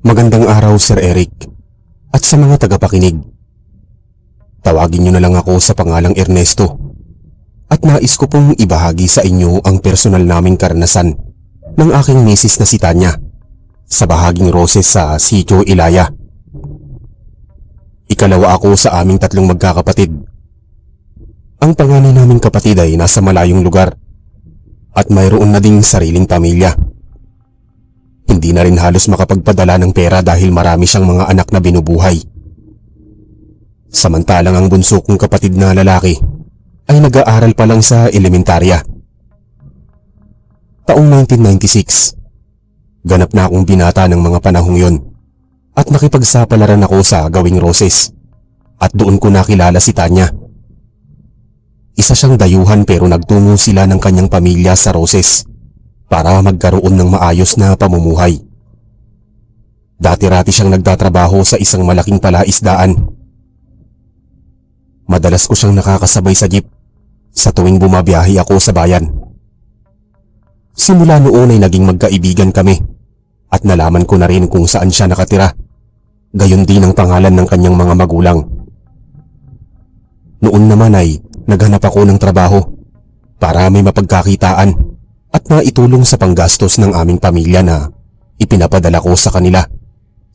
Magandang araw, Sir Eric, at sa mga tagapakinig. Tawagin niyo na lang ako sa pangalang Ernesto at nais ko pong ibahagi sa inyo ang personal naming karanasan ng aking misis na si Tanya sa bahaging Roses sa Sitio Ilaya. Ikalawa ako sa aming tatlong magkakapatid. Ang panganay naming kapatid ay nasa malayong lugar at mayroon na ding sariling pamilya. Hindi na rin halos makapagpadala ng pera dahil marami siyang mga anak na binubuhay. Samantalang ang bunso kong kapatid na lalaki ay nag-aaral pa lang sa elementarya. Taong 1996, ganap na akong binata ng mga panahong yon at nakipagsapalaran ako sa gawing Roses at doon ko nakilala si Tanya. Isa siyang dayuhan pero nagtungo sila ng kanyang pamilya sa Roses para magkaroon ng maayos na pamumuhay. Dati-rati siyang nagtatrabaho sa isang malaking palaisdaan. Madalas ko siyang nakakasabay sa jeep sa tuwing bumabiyahe ako sa bayan. Simula noon ay naging magkaibigan kami at nalaman ko na rin kung saan siya nakatira. Gayon din ang pangalan ng kanyang mga magulang. Noon naman ay naghanap ako ng trabaho para may mapagkakitaan at maitulong sa panggastos ng aming pamilya na ipinapadala ko sa kanila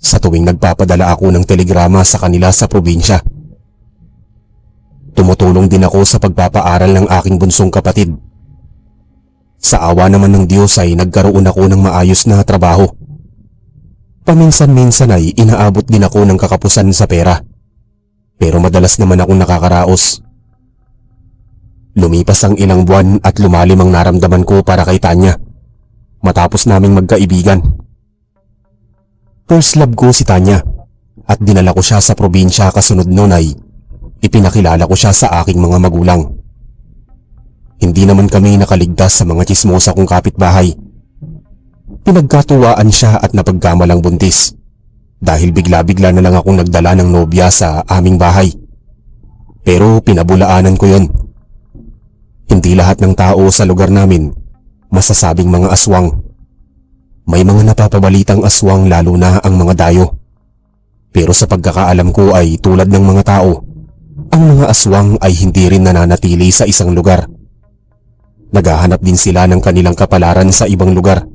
sa tuwing nagpapadala ako ng telegrama sa kanila sa probinsya. Tumutulong din ako sa pagpapaaral ng aking bunsong kapatid. Sa awa naman ng Diyos ay nagkaroon ako ng maayos na trabaho. Paminsan-minsan ay inaabot din ako ng kakapusan sa pera. Pero madalas naman akong nakakaraos. Lumipas ang ilang buwan at lumalim ang naramdaman ko para kay Tanya matapos naming magkaibigan. First love ko si Tanya at dinala ko siya sa probinsya kasunod nun ay ipinakilala ko siya sa aking mga magulang. Hindi naman kami nakaligtas sa mga tsismosa kong kapitbahay. Pinagkatuwaan siya at napagkamalang buntis dahil bigla-bigla na lang akong nagdala ng nobya sa aming bahay. Pero pinabulaanan ko yon. Hindi lahat ng tao sa lugar namin masasabing mga aswang. May mga napapabalitang aswang lalo na ang mga dayo. Pero sa pagkakaalam ko ay tulad ng mga tao, ang mga aswang ay hindi rin nananatili sa isang lugar. Naghahanap din sila ng kanilang kapalaran sa ibang lugar.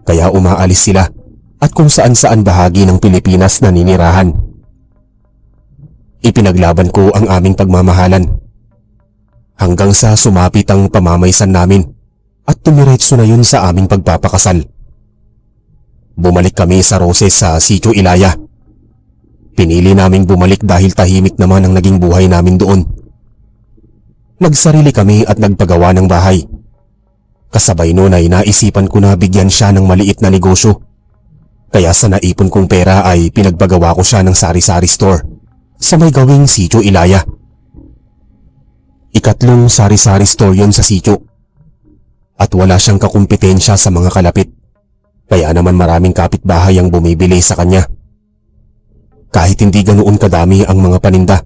Kaya umaalis sila at kung saan-saan bahagi ng Pilipinas naninirahan. Ipinaglaban ko ang aming pagmamahalan hanggang sa sumapit ang pamamaysan namin at tumiretso na yun sa aming pagpapakasal. Bumalik kami sa Roses sa Sitio Ilaya. Pinili naming bumalik dahil tahimik naman ang naging buhay namin doon. Nagsarili kami at nagpagawa ng bahay. Kasabay noon ay naisipan ko na bigyan siya ng maliit na negosyo. Kaya sa naipon kong pera ay pinagpagawa ko siya ng sari-sari store sa may gawing Sitio Ilaya. Ikatlong sari-sari store yon sa sitio. At wala siyang kakumpetensya sa mga kalapit. Kaya naman maraming kapitbahay ang bumibili sa kanya. Kahit hindi ganoon kadami ang mga paninda.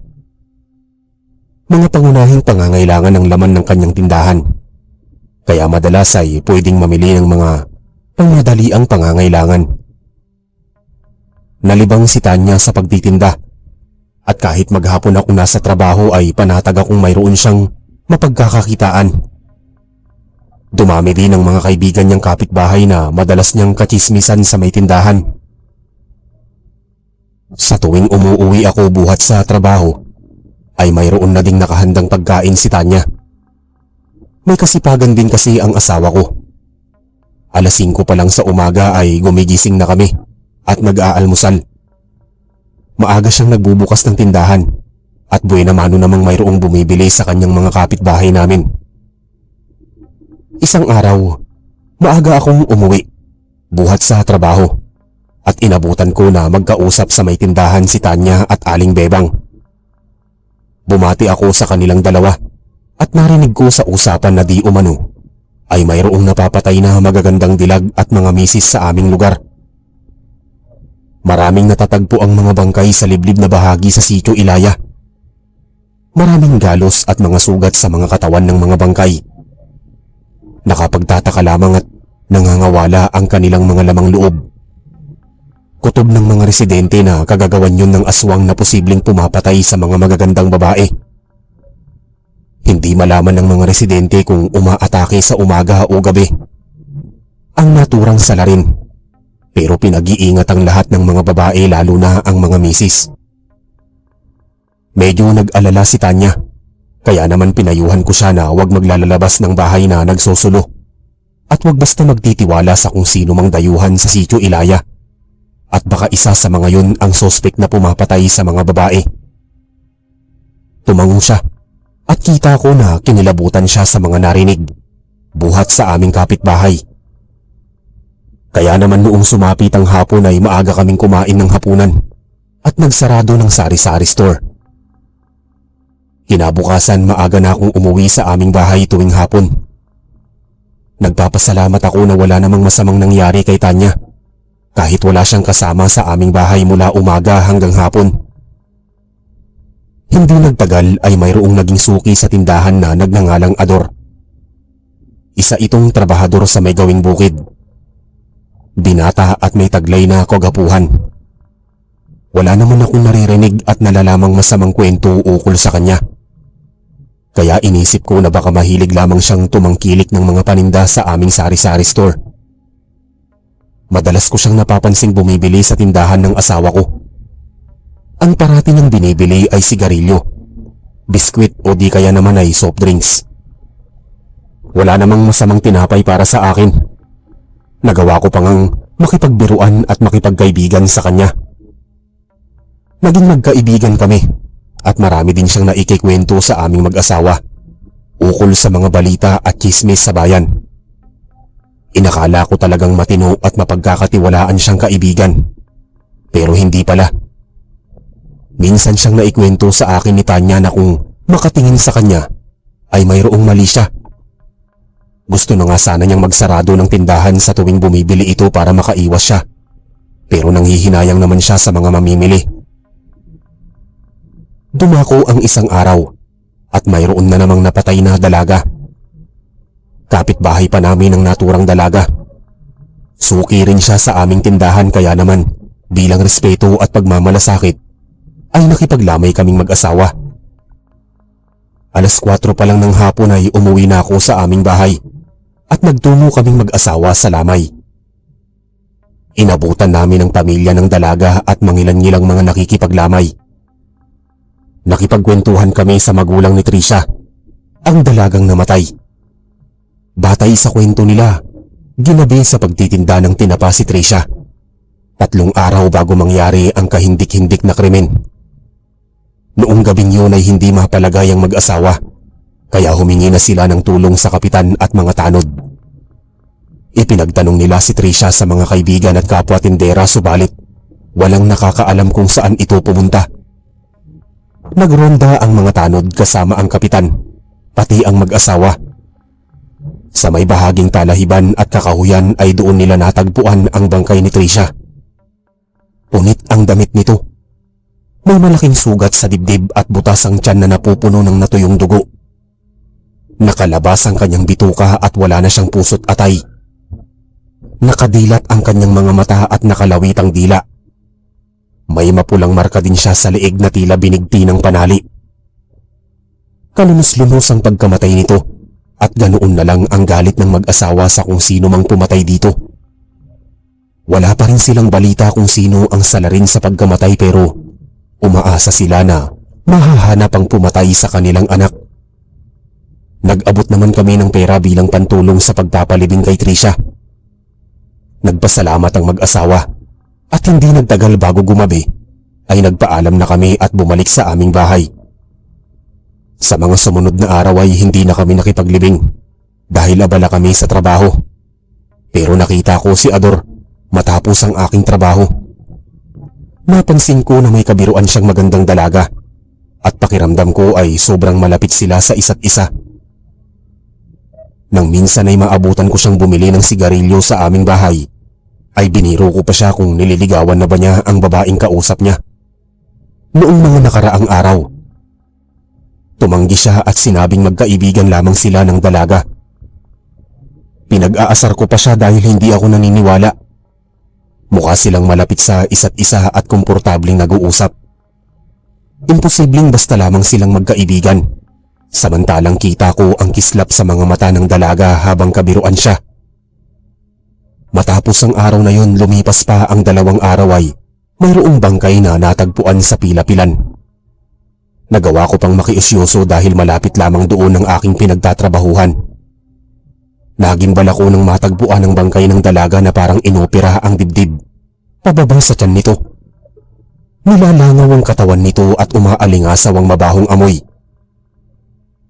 Mga pangunahing pangangailangan ng laman ng kanyang tindahan. Kaya madalas ay pwedeng mamili ng mga pangmadaliang pangangailangan. Nalibang si Tanya sa pagtitinda. At kahit maghapon ako nasa trabaho ay panatag akong mayroon siyang mapagkakakitaan. Dumami din ang mga kaibigan niyang kapitbahay na madalas niyang katsismisan sa may tindahan. Sa tuwing umuuwi ako buhat sa trabaho, ay mayroon na ding nakahandang pagkain si Tanya. May kasipagan din kasi ang asawa ko. Alas 5 pa lang sa umaga ay gumigising na kami at nag-aalmusal. Maaga siyang nagbubukas ng tindahan at buena mano namang mayroong bumibili sa kanyang mga kapitbahay namin. Isang araw, maaga akong umuwi, buhat sa trabaho at inabutan ko na magkausap sa may tindahan si Tanya at Aling Bebang. Bumati ako sa kanilang dalawa at narinig ko sa usapan na di umano ay mayroong napapatay na magagandang dilag at mga misis sa aming lugar. Maraming natatagpo ang mga bangkay sa liblib na bahagi sa Sitio Ilaya. Maraming galos at mga sugat sa mga katawan ng mga bangkay. Nakapagtataka lamang at nangangawala ang kanilang mga lamang loob. Kutob ng mga residente na kagagawan yun ng aswang na posibleng pumapatay sa mga magagandang babae. Hindi malaman ng mga residente kung umaatake sa umaga o gabi. Ang naturang salarin. Pero pinag-iingat ang lahat ng mga babae, lalo na ang mga misis. Medyo nag-alala si Tanya, kaya naman pinayuhan ko siya na huwag maglalabas ng bahay na nagsusulo at huwag basta magtitiwala sa kung sino mang dayuhan sa sitio Ilaya. At baka isa sa mga yun ang sospek na pumapatay sa mga babae. Tumango siya at kita ko na kinilabutan siya sa mga narinig, buhat sa aming kapitbahay. Kaya naman noong sumapit ang hapon ay maaga kaming kumain ng hapunan at nagsarado ng sari-sari store. Kinabukasan maaga na akong umuwi sa aming bahay tuwing hapon. Nagpapasalamat ako na wala namang masamang nangyari kay Tanya, kahit wala siyang kasama sa aming bahay mula umaga hanggang hapon. Hindi nagtagal ay mayroong naging suki sa tindahan na nagngangalang Ador. Isa itong trabahador sa may gawing bukid. Binata at may taglay na kagapuhan. Wala naman akong naririnig at nalalamang masamang kwento ukol sa kanya. Kaya inisip ko na baka mahilig lamang siyang tumangkilik ng mga paninda sa aming sari-sari store. Madalas ko siyang napapansing bumibili sa tindahan ng asawa ko. Ang parati niyang binibili ay sigarilyo, biskwit o di kaya naman ay soft drinks. Wala namang masamang tinapay para sa akin. Nagawa ko pa ngang makipagbiruan at makipagkaibigan sa kanya. Naging magkaibigan kami at marami din siyang naikikwento sa aming mag-asawa ukol sa mga balita at chismis sa bayan. Inakala ko talagang matino at mapagkakatiwalaan siyang kaibigan. Pero hindi pala. Minsan siyang naikwento sa akin ni Tanya na kung makatingin sa kanya ay mayroong mali siya. Gusto na nga sana niyang magsarado ng tindahan sa tuwing bumibili ito para makaiwas siya. Pero nanghihinayang naman siya sa mga mamimili. Dumako ang isang araw at mayroon na namang napatay na dalaga. Kapitbahay pa namin ang naturang dalaga. Suki rin siya sa aming tindahan, kaya naman bilang respeto at pagmamalasakit ay nakipaglamay kaming mag-asawa. 4:00 pa lang ng hapon ay umuwi na ako sa aming bahay at nagtungo kaming mag-asawa sa lamay. Inabutan namin ang pamilya ng dalaga at mangilan-ngilang mga nakikipaglamay. Nakipagkwentuhan kami sa magulang ni Trisha, ang dalagang namatay. Batay sa kwento nila, ginabi sa pagtitinda ng tinapa si Trisha. 3 araw bago mangyari ang kahindik-hindik na krimen. Noong gabing yun ay hindi mapalagay ang mag-asawa, kaya humingi na sila ng tulong sa kapitan at mga tanod. Ipinagtanong nila si Trisha sa mga kaibigan at kapwa tindera, subalit walang nakakaalam kung saan ito pumunta. Nagronda ang mga tanod kasama ang kapitan, pati ang mag-asawa. Sa may bahaging talahiban at kakahuyan ay doon nila natagpuan ang bangkay ni Trisha. Punit ang damit nito. May malaking sugat sa dibdib at butas ang tiyan na napupuno ng natuyong dugo. Nakalabas ang kanyang bituka at wala na siyang puso't atay. Nakadilat ang kanyang mga mata at nakalawit ang dila. May mapulang marka din siya sa leeg na tila binigti ng panali. Kalunos-lunos ang pagkamatay nito. At ganoon na lang ang galit ng mag-asawa sa kung sino mang pumatay dito. Wala pa rin silang balita kung sino ang salarin sa pagkamatay, pero umaasa sila na mahahanap ang pumatay sa kanilang anak. Nag-abot naman kami ng pera bilang pantulong sa pagpapalibing kay Trisha. Nagpasalamat ang mag-asawa at hindi nagtagal bago gumabi ay nagpaalam na kami at bumalik sa aming bahay. Sa mga sumunod na araw ay hindi na kami nakipaglibing dahil abala kami sa trabaho. Pero nakita ko si Ador matapos ang aking trabaho. Napansin ko na may kabiruan siyang magandang dalaga at pakiramdam ko ay sobrang malapit sila sa isa't isa. Nang minsan ay maabutan ko siyang bumili ng sigarilyo sa aming bahay, ay biniro ko pa siya kung nililigawan na ba niya ang babaeng kausap niya. Noong mga nakaraang araw, tumanggi siya at sinabing magkaibigan lamang sila ng dalaga. Pinag-aasar ko pa siya dahil hindi ako naniniwala. Mukha silang malapit sa isa't isa at komportabling nag-uusap. Imposibleng basta lamang silang magkaibigan. Samantalang kita ko ang kislap sa mga mata ng dalaga habang kabiruan siya. Matapos ang araw na yon, lumipas pa ang 2 araw ay mayroong bangkay na natagpuan sa pila-pilan. Nagawa ko pang makiusyoso dahil malapit lamang doon ang aking pinagtatrabahuhan. Nagimbal ako nang matagpuan ang bangkay ng dalaga na parang inopera ang dibdib pababa sa tiyan nito. Nilalangaw ang katawan nito at umaalingasaw ang mabahong amoy.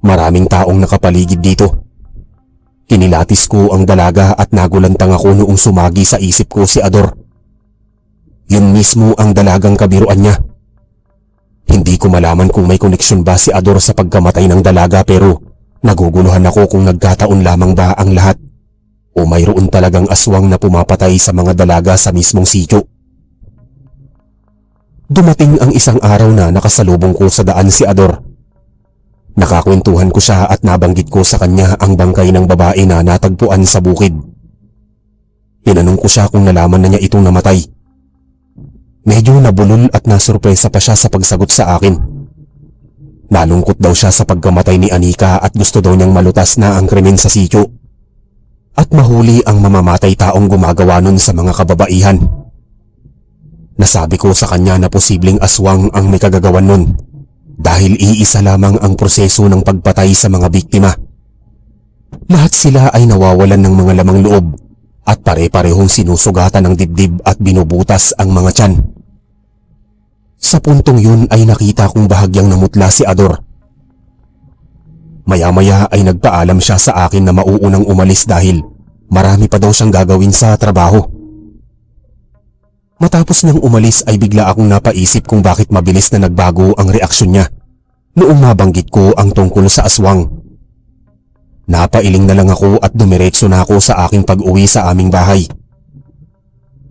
Maraming taong nakapaligid dito. Kinilatis ko ang dalaga at nagulantang ako noong sumagi sa isip ko si Ador. Yun mismo ang dalagang kabiruan niya. Hindi ko malaman kung may koneksyon ba si Ador sa pagkamatay ng dalaga, pero naguguluhan ako kung nagkataon lamang ba ang lahat o mayroon talagang aswang na pumapatay sa mga dalaga sa mismong sityo. Dumating ang isang araw na nakasalubong ko sa daan si Ador. Nakakwentuhan ko siya at nabanggit ko sa kanya ang bangkay ng babae na natagpuan sa bukid. Tinanong ko siya kung nalaman na niya itong namatay. Medyo nabulol at nasurpresa pa siya sa pagsagot sa akin. Nalungkot daw siya sa pagkamatay ni Anika at gusto daw niyang malutas na ang krimen sa sityo at mahuli ang mamamatay taong gumagawa nun sa mga kababaihan. Nasabi ko sa kanya na posibleng aswang ang may kagagawan nun dahil iisa lamang ang proseso ng pagpatay sa mga biktima. Lahat sila ay nawawalan ng mga lamang loob at pare-parehong sinusugatan ng dibdib at binubutas ang mga tiyan. Sa puntong yun ay nakita kong bahagyang namutla si Ador. Maya-maya ay nagpaalam siya sa akin na mauunang umalis dahil marami pa daw siyang gagawin sa trabaho. Matapos niyang umalis ay bigla akong napaisip kung bakit mabilis na nagbago ang reaksyon niya noong mabanggit ko ang tungkol sa aswang. Napailing na lang ako at dumiretso na ako sa aking pag-uwi sa aming bahay.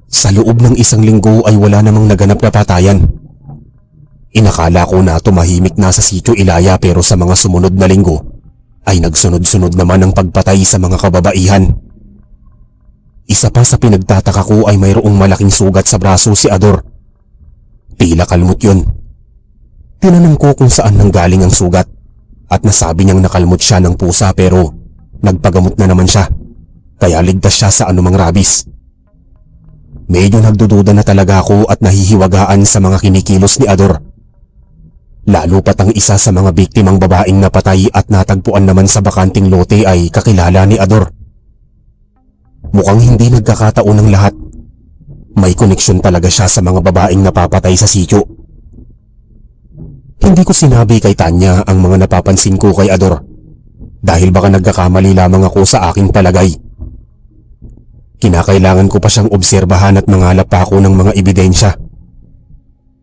Sa loob ng 1 linggo ay wala namang naganap na patayan. Inakala ko na tumahimik na sa sitio Ilaya, pero sa mga sumunod na linggo ay nagsunod-sunod naman ang pagpatay sa mga kababaihan. Isa pa sa pinagtataka ko ay mayroong malaking sugat sa braso si Ador. Tila kalmot yun. Tinanong ko kung saan nanggaling ang sugat at nasabi niyang nakalmot siya ng pusa, pero nagpagamot na naman siya kaya ligtas siya sa anumang rabis. Medyo nagdududa na talaga ako at nahihiwagaan sa mga kinikilos ni Ador. Lalo pat ang isa sa mga biktimang babaeng napatay at natagpuan naman sa bakanting lote ay kakilala ni Ador. Mukhang hindi nagkakataon ng lahat. May koneksyon talaga siya sa mga babaeng napapatay sa sityo. Hindi ko sinabi kay Tanya ang mga napapansin ko kay Ador dahil baka nagkakamali lamang ako sa aking palagay. Kinakailangan ko pa siyang obserbahan at mangalap pa ako ng mga ebidensya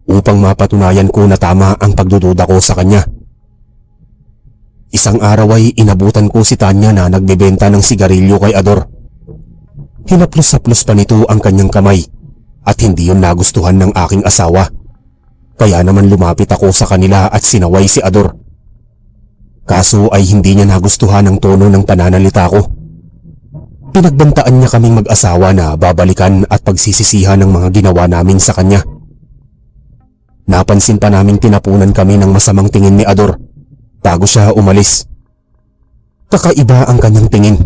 upang mapatunayan ko na tama ang pagdududa ko sa kanya. Isang araw ay inabutan ko si Tanya na nagbebenta ng sigarilyo kay Ador. Hinaplos-haplos pa nito ang kanyang kamay at hindi yun nagustuhan ng aking asawa. Kaya naman lumapit ako sa kanila at sinaway si Ador. Kaso ay hindi niya nagustuhan ang tono ng pananalita ko. Pinagbantaan niya kaming mag-asawa na babalikan at pagsisisihan ng mga ginawa namin sa kanya. Napansin pa naming tinapunan kami ng masamang tingin ni Ador bago siya umalis. Kakaiba ang kanyang tingin.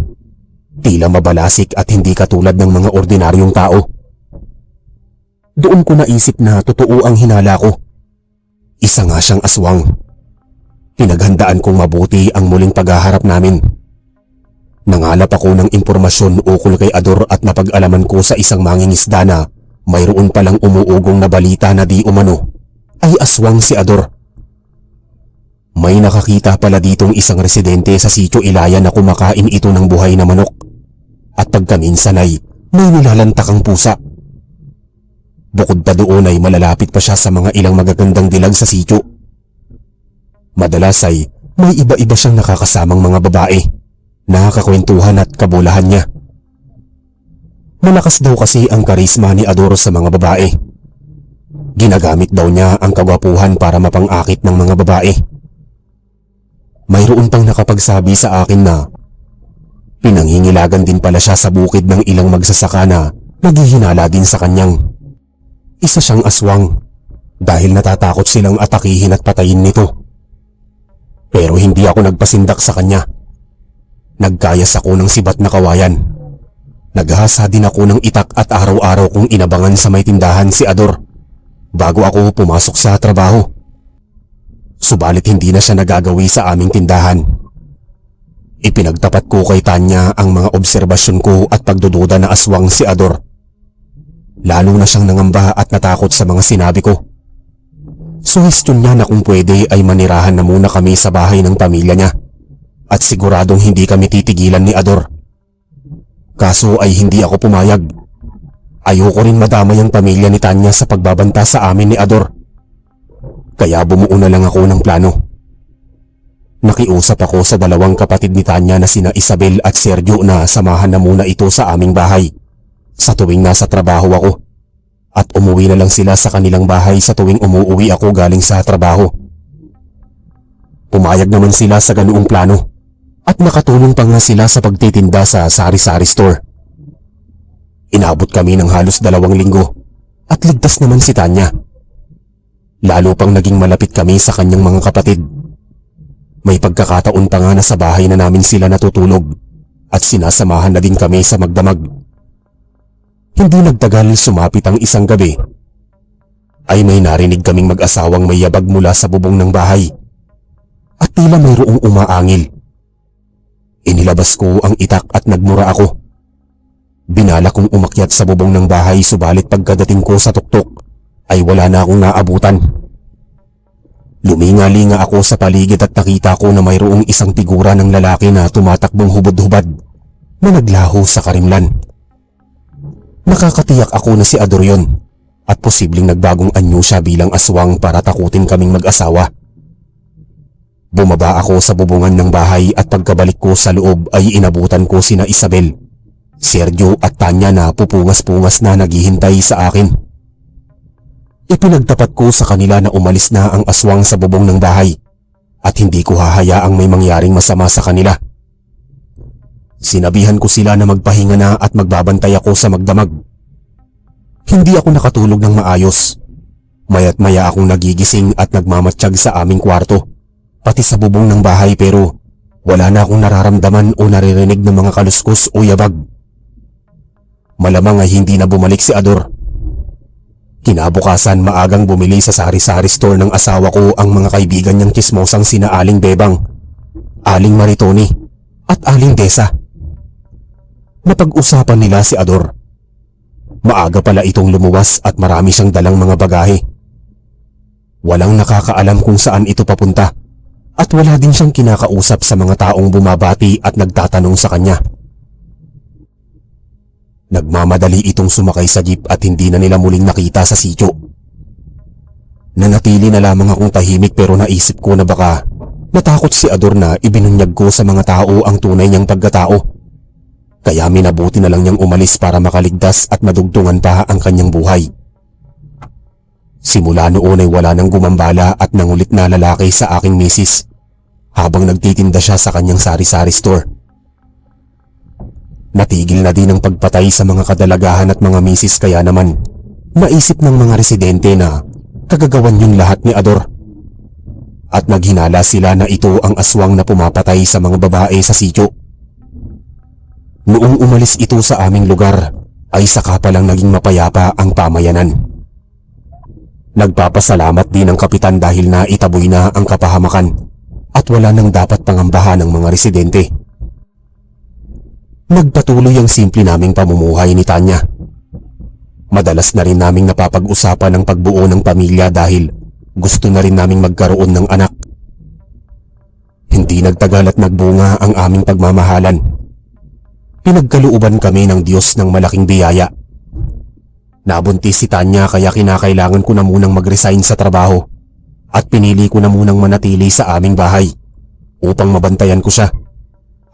Tila mabalasik at hindi katulad ng mga ordinaryong tao. Doon ko naisip na totoo ang hinala ko. Isa nga siyang aswang. Pinaghandaan kong mabuti ang muling paghaharap namin. Nangalap ako ng impormasyon ukol kay Ador at napag-alaman ko sa isang mangingisda na mayroon palang umuugong na balita na di umano ay aswang si Ador. May nakakita pala ditong isang residente sa sitio Ilaya na kumakain ito ng buhay na manok. At pagkaminsan ay may nilalantakang pusa. Bukod pa doon ay malalapit pa siya sa mga ilang magagandang dilag sa sitio. Madalas ay may iba-iba siyang nakakasamang mga babae, nakakakwentuhan at kabulahan niya. Malakas daw kasi ang karisma ni Ador sa mga babae. Ginagamit daw niya ang kagwapuhan para mapang-akit ng mga babae. Mayroon pang nakapagsabi sa akin na pinanghingilagan din pala siya sa bukid ng ilang magsasaka na Naghihinala din sa kanyang isa siyang aswang dahil natatakot silang atakihin at patayin nito. Pero hindi ako nagpasindak sa kanya. Nagkayas ako ng sibat na kawayan. Naghasa din ako ng itak at araw-araw kong inabangan sa may tindahan si Ador bago ako pumasok sa trabaho. Subalit hindi na siya nagagawi sa aming tindahan. Ipinagtapat ko kay Tanya ang mga obserbasyon ko at pagdududa na aswang si Ador. Lalo na siyang nangamba at natakot sa mga sinabi ko. Suhestyon niya na kung pwede ay manirahan na muna kami sa bahay ng pamilya niya at siguradong hindi kami titigilan ni Ador. Kaso ay hindi ako pumayag. Ayoko rin madamay ang pamilya ni Tanya sa pagbabanta sa amin ni Ador. Kaya bumuo na lang ako ng plano. Nakiusap ako sa dalawang kapatid ni Tanya na sina Isabel at Sergio na samahan na muna ito sa aming bahay sa tuwing nasa trabaho ako at umuwi na lang sila sa kanilang bahay sa tuwing umuwi ako galing sa trabaho. Pumayag naman sila sa ganoong plano at nakatulong pa nga sila sa pagtitinda sa sari-sari store. Inabot kami ng halos 2 linggo at ligtas naman si Tanya. Lalo pang naging malapit kami sa kanyang mga kapatid. May pagkakataon pa nga na sa bahay na namin sila natutulog at sinasamahan na din kami sa magdamag. Hindi nagtagal sumapit ang isang gabi ay may narinig kaming mag-asawang may yabag mula sa bubong ng bahay at tila mayroong umaangil. Inilabas ko ang itak at nagmura ako. Binala kong umakyat sa bubong ng bahay subalit pagkadating ko sa tuktok ay wala na akong naabutan. Luminga-linga ako sa paligid at nakita ko na mayroong isang figura ng lalaki na tumatakbong hubad-hubad na naglaho sa karimlan. Nakakatiyak ako na si Ador yun at posibleng nagbagong anyo siya bilang aswang para takutin kaming mag-asawa. Bumaba ako sa bubungan ng bahay at pagkabalik ko sa loob ay inabutan ko sina Isabel, Sergio at Tanya na pupungas-pungas na naghihintay sa akin. Ipinagtapat ko sa kanila na umalis na ang aswang sa bubong ng bahay at hindi ko hahayaang may mangyaring masama sa kanila. Sinabihan ko sila na magpahinga na at magbabantay ako sa magdamag. Hindi ako nakatulog ng maayos. Maya't maya akong nagigising at nagmamatsyag sa aming kwarto, pati sa bubong ng bahay pero wala na akong nararamdaman o naririnig ng mga kaluskos o yabag. Malamang ay hindi na bumalik si Ador. Kinabukasan maagang bumili sa sari-sari store ng asawa ko ang mga kaibigan niyang tsismosang sina Aling Bebang, Aling Maritoni at Aling Desa. Napag-usapan nila si Ador. Maaga pala itong lumuwas at marami siyang dalang mga bagahe. Walang nakakaalam kung saan ito papunta at wala din siyang kinakausap sa mga taong bumabati at nagtatanong sa kanya. Nagmamadali itong sumakay sa jeep at hindi na nila muling nakita sa sitio. Nanatili na lamang akong tahimik pero naisip ko na baka natakot si Ador na ibinunyag ko sa mga tao ang tunay niyang pagkatao. Kaya minabuti na lang niyang umalis para makaligtas at madugtungan pa ang kanyang buhay. Simula noon ay wala nang gumambala at nangulit na lalaki sa aking misis habang nagtitinda siya sa kanyang sari-sari store. Natigil na din ang pagpatay sa mga kadalagahan at mga misis kaya naman naisip ng mga residente na kagagawan yun lahat ni Ador. At naghinala sila na ito ang aswang na pumapatay sa mga babae sa sitio. Noong umalis ito sa aming lugar ay saka palang naging mapayapa ang pamayanan. Nagpapasalamat din ang kapitan dahil naitaboy na ang kapahamakan at wala nang dapat pangambahan ng mga residente. Nagpatuloy ang simple naming pamumuhay ni Tanya. Madalas na rin naming napapag-usapan ang pagbuo ng pamilya dahil gusto na rin naming magkaroon ng anak. Hindi nagtagal at nagbunga ang aming pagmamahalan. Pinagkalooban kami ng Diyos ng malaking biyaya. Nabuntis si Tanya kaya kinakailangan ko na munang mag-resign sa trabaho at pinili ko na munang manatili sa aming bahay upang mabantayan ko siya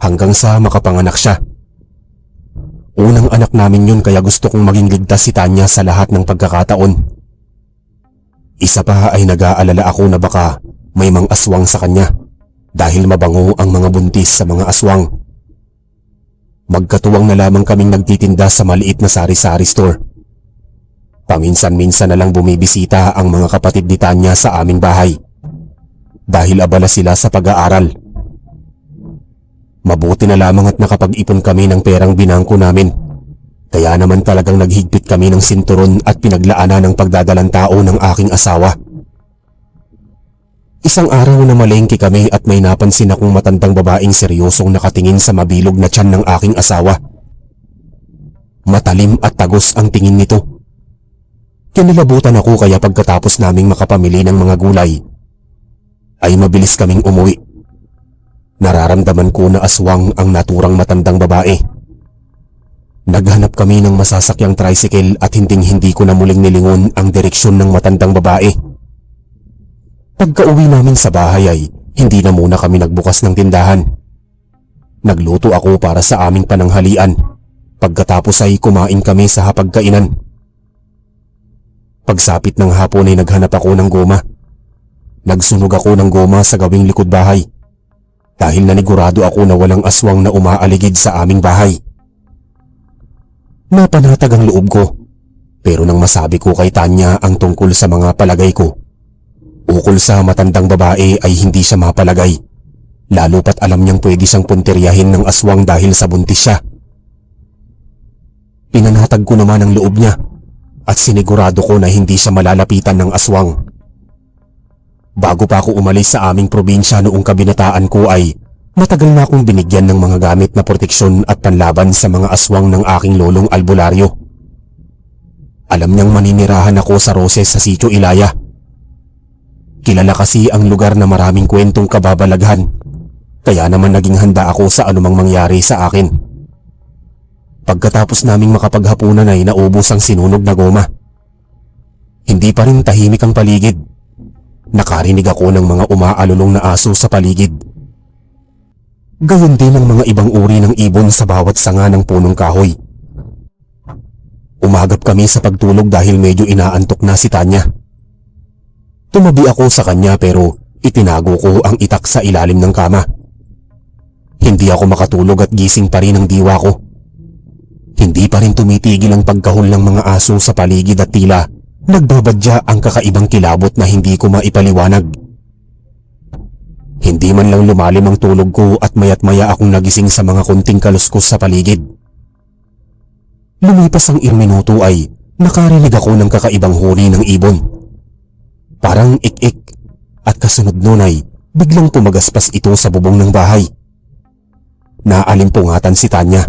hanggang sa makapanganak siya. Unang anak namin yun kaya gusto kong maging ligtas si Tanya sa lahat ng pagkakataon. Isa pa ay nag-aalala ako na baka may mga aswang sa kanya dahil mabango ang mga buntis sa mga aswang. Magkatuwang na lamang kaming nagtitinda sa maliit na sari-sari store. Paminsan-minsan na lang bumibisita ang mga kapatid ni Tanya sa aming bahay dahil abala sila sa pag-aaral. Mabuti na lamang at nakapag-ipon kami ng perang binangko namin, kaya naman talagang naghigpit kami ng sinturon at pinaglaanan ng pagdadalang tao ng aking asawa. Isang araw na malengke kami at may napansin akong matandang babaeng seryosong nakatingin sa mabilog na tiyan ng aking asawa. Matalim at tagos ang tingin nito. Kinilabutan ako kaya pagkatapos naming makapamili ng mga gulay, ay mabilis kaming umuwi. Nararamdaman ko na aswang ang naturang matandang babae. Naghanap kami ng masasakyang tricycle at hinding-hindi ko na muling nilingon ang direksyon ng matandang babae. Pagka-uwi namin sa bahay ay hindi na muna kami nagbukas ng tindahan. Nagluto ako para sa aming pananghalian. Pagkatapos ay kumain kami sa hapagkainan. Pagsapit ng hapon ay naghanap ako ng goma. Nagsunog ako ng goma sa gawing likod bahay dahil nanigurado ako na walang aswang na umaaligid sa aming bahay. Napanatag ang loob ko, pero nang masabi ko kay Tanya ang tungkol sa mga palagay ko ukol sa matandang babae ay hindi siya mapalagay, lalo pat alam niyang pwede siyang punteryahin ng aswang dahil sa buntis siya. Pinanatag ko naman ang loob niya at sinigurado ko na hindi siya malalapitan ng aswang. Bago pa ako umalis sa aming probinsya noong kabinataan ko ay matagal na akong binigyan ng mga gamit na proteksyon at panlaban sa mga aswang ng aking lolong albularyo. Alam niyang maninirahan ako sa Roses sa Sitio Ilaya. Kilala kasi ang lugar na maraming kwentong kababalaghan, kaya naman naging handa ako sa anumang mangyari sa akin. Pagkatapos naming makapaghapunan ay naubos ang sinunog na goma. Hindi pa rin tahimik ang paligid. Nakarinig ako ng mga umaalulong na aso sa paligid. Gayon din ang mga ibang uri ng ibon sa bawat sanga ng punong kahoy. Umagap kami sa pagtulog dahil medyo inaantok na si Tanya. Tumabi ako sa kanya pero itinago ko ang itak sa ilalim ng kama. Hindi ako makatulog at gising pa rin ang diwa ko. Hindi pa rin tumitigil ang pagkahol ng mga aso sa paligid at tila nagbabadya ang kakaibang kilabot na hindi ko maipaliwanag. Hindi man lang lumalim ang tulog ko at mayat maya akong nagising sa mga kunting kaluskos sa paligid. Lumipas ang ilang minuto ay nakarinig ako ng kakaibang huni ng ibon. Parang ik-ik at kasunod nun ay biglang tumagaspas ito sa bubong ng bahay. Naalimpungatan si Tanya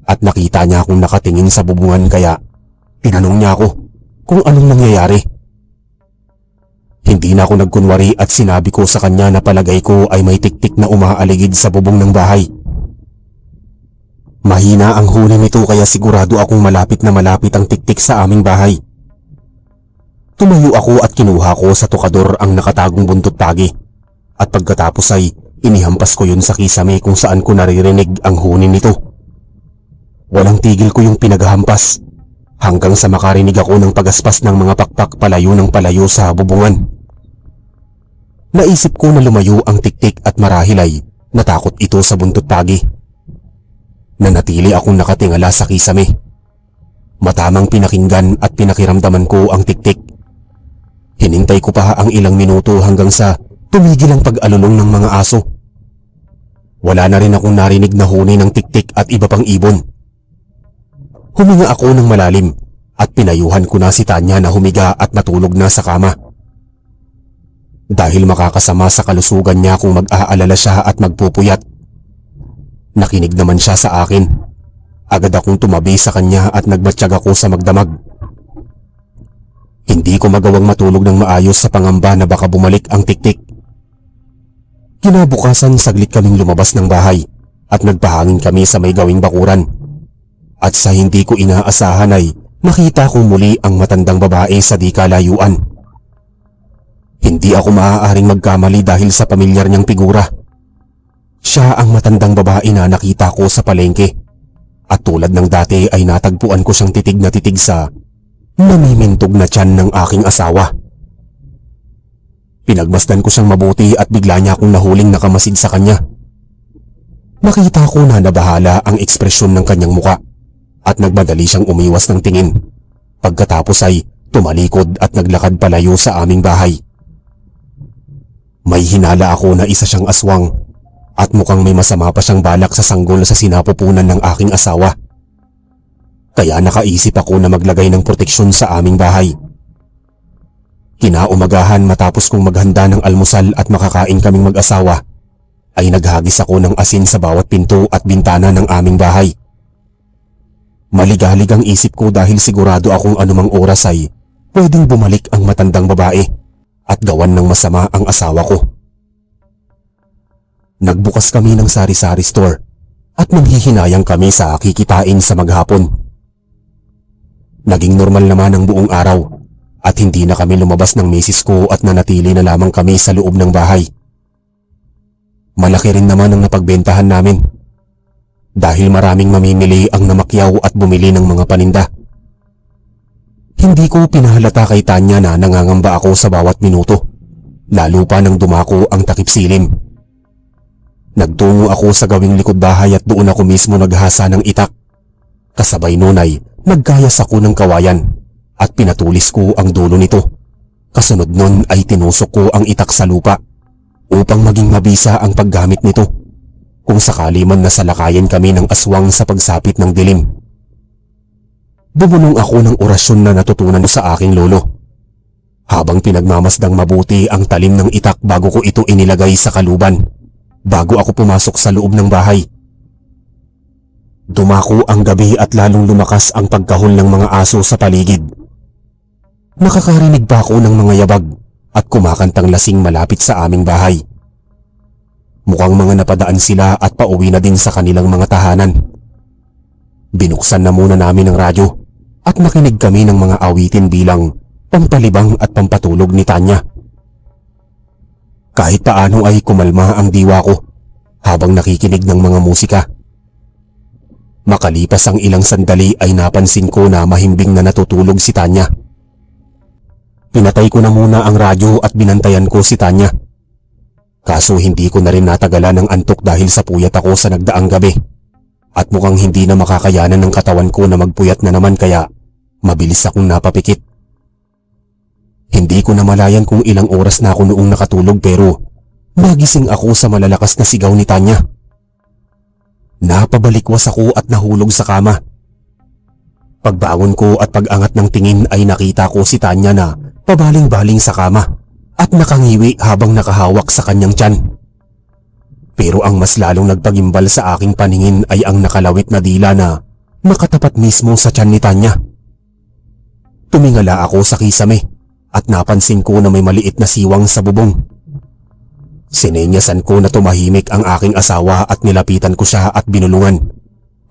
at nakita niya akong nakatingin sa bubungan kaya tinanong niya ako kung anong nangyayari. Hindi na ako nagkunwari at sinabi ko sa kanya na palagay ko ay may tiktik na umaaligid sa bubong ng bahay. Mahina ang huni nito kaya sigurado akong malapit na malapit ang tiktik sa aming bahay. Tumayo ako at kinuha ko sa tukador ang nakatagong buntot tagi at pagkatapos ay inihampas ko yun sa kisame kung saan ko naririnig ang huni nito. Walang tigil ko yung pinaghampas hanggang sa makarinig ako ng pagaspas ng mga pakpak palayo ng palayo sa bubungan. Naisip ko na lumayo ang tiktik at marahil ay natakot ito sa buntot tagi. Nanatili akong nakatingala sa kisame. Matamang pinakinggan at pinakiramdaman ko ang tiktik. Hinintay ko pa ang ilang minuto hanggang sa tumigil ang pag-alulong ng mga aso. Wala na rin akong narinig na huni ng tiktik at iba pang ibon. Huminga ako ng malalim at pinayuhan ko na si Tanya na humiga at matulog na sa kama. Dahil makakasama sa kalusugan niya kung mag-aalala siya at magpupuyat. Nakinig naman siya sa akin. Agad akong tumabi sa kanya at nagmatsyag ako sa magdamag. Hindi ko magawang matulog ng maayos sa pangamba na baka bumalik ang tiktik. Kinabukasan saglit kaming lumabas ng bahay at nagpahangin kami sa may gawing bakuran. At sa hindi ko inaasahan ay nakita ko muli ang matandang babae sa di kalayuan. Hindi ako maaaring magkamali dahil sa pamilyar niyang figura. Siya ang matandang babae na nakita ko sa palengke at tulad ng dati ay natagpuan ko siyang titig na titig sa namimintog na tiyan ng aking asawa. Pinagmasdan ko siyang mabuti at bigla niya akong nahuling nakamasid sa kanya. Nakita ko na nabahala ang ekspresyon ng kanyang muka at nagmadali siyang umiwas ng tingin. Pagkatapos ay tumalikod at naglakad palayo sa aming bahay. May hinala ako na isa siyang aswang at mukhang may masama pa siyang balak sa sanggol sa sinapupunan ng aking asawa. Kaya nakaisip ako na maglagay ng proteksyon sa aming bahay. Kinaumagahan matapos kong maghanda ng almusal at makakain kaming mag-asawa, ay naghagis ako ng asin sa bawat pinto at bintana ng aming bahay. Maligalig ang isip ko dahil sigurado akong anumang oras ay pwedeng bumalik ang matandang babae at gawan ng masama ang asawa ko. Nagbukas kami ng sari-sari store at nanghihinayang kami sa kikitain sa maghapon. Naging normal naman ang buong araw at hindi na kami lumabas ng misis ko at nanatili na lamang kami sa loob ng bahay. Malaki rin naman ang napagbentahan namin dahil maraming mamimili ang namakyaw at bumili ng mga paninda. Hindi ko pinahalata kay Tanya na nangangamba ako sa bawat minuto, lalo pa nang dumako ang takip silim. Nagtungo ako sa gawing likod bahay at doon ako mismo naghasa ng itak. Kasabay nun ay nagkayas ako ng kawayan at pinatulis ko ang dulo nito. Kasunod nun ay tinusok ko ang itak sa lupa upang maging mabisa ang paggamit nito kung sakali man nasalakayan kami ng aswang sa pagsapit ng dilim. Bumulong ako ng orasyon na natutunan sa aking lolo habang pinagmamasdang mabuti ang talim ng itak bago ko ito inilagay sa kaluban bago ako pumasok sa loob ng bahay. Dumako ang gabi at lalong lumakas ang pagkahol ng mga aso sa paligid. Nakakarinig pa ako ng mga yabag at kumakantang lasing malapit sa aming bahay. Mukhang mga napadaan sila at pauwi na din sa kanilang mga tahanan. Binuksan na muna namin ang radyo at nakinig kami ng mga awitin bilang pampalibang at pampatulog ni Tanya. Kahit paano ay kumalma ang diwa ko habang nakikinig ng mga musika. Makalipas ang ilang sandali ay napansin ko na mahimbing na natutulog si Tanya. Pinatay ko na muna ang radyo at binantayan ko si Tanya. Kaso hindi ko na rin natagalan ng antok dahil sa puyat ako sa nagdaang gabi. At mukhang hindi na makakayanan ng katawan ko na magpuyat na naman kaya mabilis akong napapikit. Hindi ko na malayan kung ilang oras na ako noong nakatulog pero nagising ako sa malalakas na sigaw ni Tanya. Napabalikwas ako at nahulog sa kama. Pagbangon ko at pag-angat ng tingin ay nakita ko si Tanya na pabaling-baling sa kama at nakangiwi habang nakahawak sa kanyang tiyan. Pero ang mas lalong nagpagimbal sa aking paningin ay ang nakalawit na dila na nakatapat mismo sa tiyan ni Tanya. Tumingala ako sa kisame at napansin ko na may maliit na siwang sa bubong. Sinenyasan ko na tumahimik ang aking asawa at nilapitan ko siya at binulungan.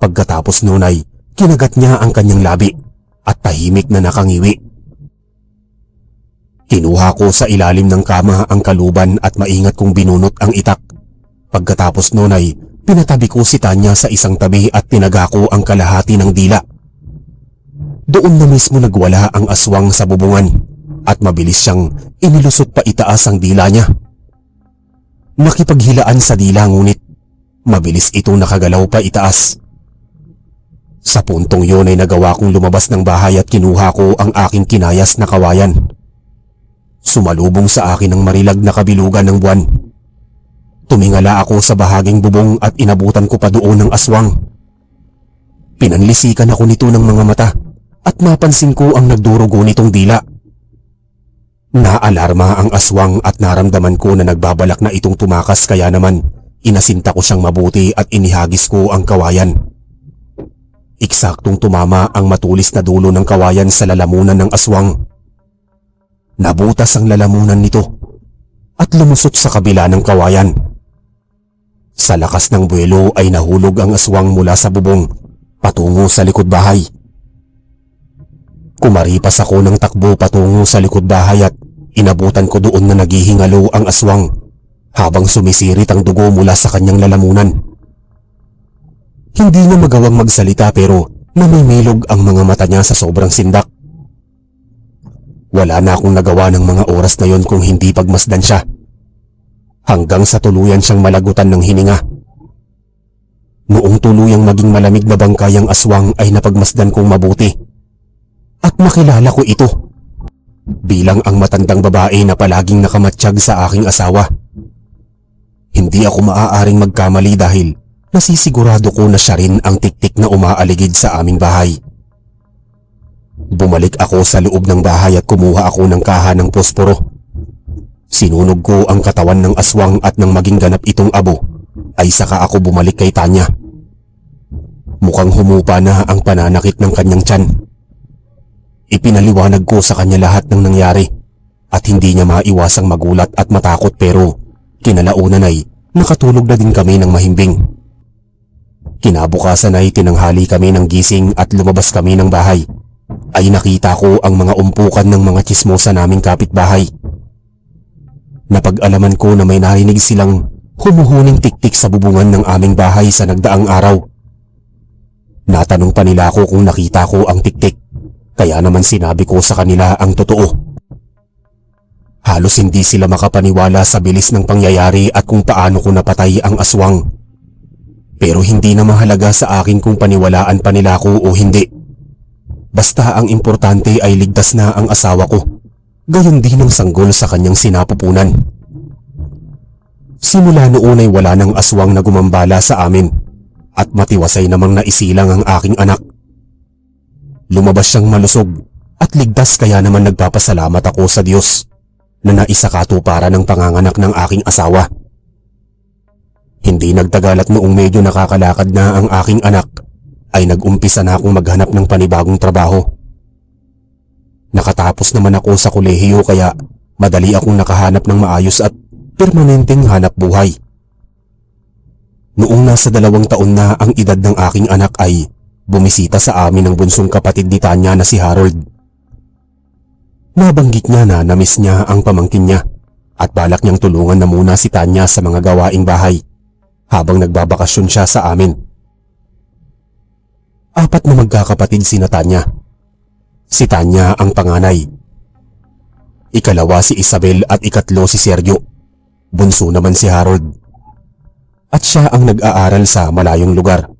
Pagkatapos nun ay kinagat niya ang kanyang labi at tahimik na nakangiwi. Kinuha ko sa ilalim ng kama ang kaluban at maingat kong binunot ang itak. Pagkatapos nun ay pinatabi ko si Tanya sa isang tabi at tinaga ko ang kalahati ng dila. Doon na mismo nagwala ang aswang sa bubungan at mabilis siyang inilusot pa itaas ang dila niya. Nakipaghilaan sa dila ngunit mabilis itong nakagalaw pa itaas. Sa puntong yun ay nagawa kong lumabas ng bahay at kinuha ko ang aking kinayas na kawayan. Sumalubong sa akin ang marilag na kabilugan ng buwan. Tumingala ako sa bahaging bubong at inabutan ko pa doon ng aswang. Pinanlisikan ako nito ng mga mata at napansin ko ang nagdurugo nitong dila. Naalarma ang aswang at naramdaman ko na nagbabalak na itong tumakas kaya naman inasinta ko siyang mabuti at inihagis ko ang kawayan. Eksaktong tumama ang matulis na dulo ng kawayan sa lalamunan ng aswang. Nabutas ang lalamunan nito at lumusot sa kabila ng kawayan. Sa lakas ng buwelo ay nahulog ang aswang mula sa bubong patungo sa likod bahay. Kumaripas ako ng takbo patungo sa likod bahay at inabutan ko doon na naghihingalo ang aswang habang sumisirit ang dugo mula sa kanyang lalamunan. Hindi niya magawang magsalita pero namimilog ang mga mata niya sa sobrang sindak. Wala na akong nagawa ng mga oras na yon kung hindi pagmasdan siya. Hanggang sa tuluyan siyang malagutan ng hininga. Noong tuluyang maging malamig na bangkay ang aswang ay napagmasdan kong mabuti at nakilala ko ito bilang ang matandang babae na palaging nakamatsyag sa aking asawa. Hindi ako maaaring magkamali dahil nasisigurado ko na siya rin ang tiktik na umaaligid sa aming bahay. Bumalik ako sa loob ng bahay at kumuha ako ng kaha ng posporo. Sinunog ko ang katawan ng aswang at nang maging ganap itong abo ay saka ako bumalik kay Tanya. Mukhang humupa na ang pananakit ng kanyang tiyan. Ipinaliwanag ko sa kanya lahat ng nangyari at hindi niya maiwasang magulat at matakot, pero kinalaunan ay nakatulog na din kami ng mahimbing. Kinabukasan ay tinanghali kami ng gising at lumabas kami ng bahay. Ay nakita ko ang mga umpukan ng mga tsismosa naming kapitbahay. Napag-alaman ko na may narinig silang humuhuning tiktik sa bubungan ng aming bahay sa nagdaang araw. Natanong pa nila ako kung nakita ko ang tiktik, kaya naman sinabi ko sa kanila ang totoo. Halos hindi sila makapaniwala sa bilis ng pangyayari at kung paano ko napatay ang aswang. Pero hindi na mahalaga sa akin kung paniwalaan pa nila ako o hindi. Basta ang importante ay ligtas na ang asawa ko, gayon din ang sanggol sa kanyang sinapupunan. Simula noon ay wala ng aswang na gumambala sa amin at matiwasay namang naisilang ang aking anak. Lumabas siyang malusog at ligtas, kaya naman nagpapasalamat ako sa Diyos na naisakatuparan ng panganganak ng aking asawa. Hindi nagtagal at noong medyo nakakalakad na ang aking anak ay nag-umpisa na akong maghanap ng panibagong trabaho. Nakatapos naman ako sa kolehiyo kaya madali akong nakahanap ng maayos at permanenteng hanap buhay. Noong nasa 2 taon na ang edad ng aking anak ay bumisita sa amin ang bunsong kapatid ni Tanya na si Harold. Nabanggit niya na namiss niya ang pamangkin niya at balak niyang tulungan na muna si Tanya sa mga gawaing bahay habang nagbabakasyon siya sa amin. 4 na magkakapatid sina Tanya. Si Tanya ang panganay. Ikalawa si Isabel at ikatlo si Sergio. Bunso naman si Harold. At siya ang nag-aaral sa malayong lugar.